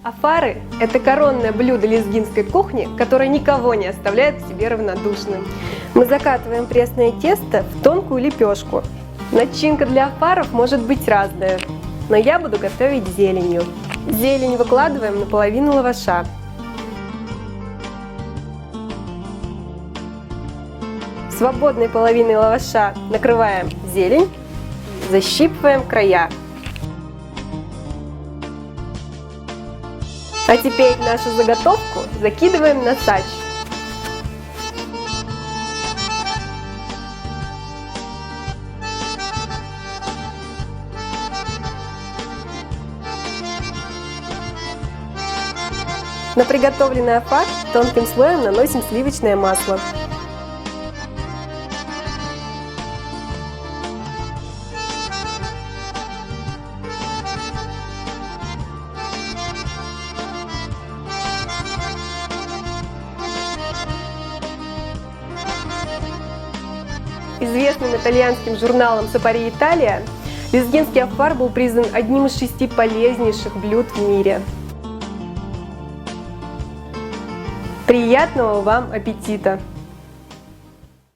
Афары – это коронное блюдо лезгинской кухни, которое никого не оставляет к себе равнодушным. Мы закатываем пресное тесто в тонкую лепешку. Начинка для афаров может быть разная, но я буду готовить с зеленью. Зелень выкладываем на половину лаваша. Свободной половиной лаваша накрываем зелень, защипываем края. А теперь нашу заготовку закидываем на сач. На приготовленный афар тонким слоем наносим сливочное масло. Известным итальянским журналом Сапари Италия, лезгинский афар был признан одним из 6 полезнейших блюд в мире. Приятного вам аппетита!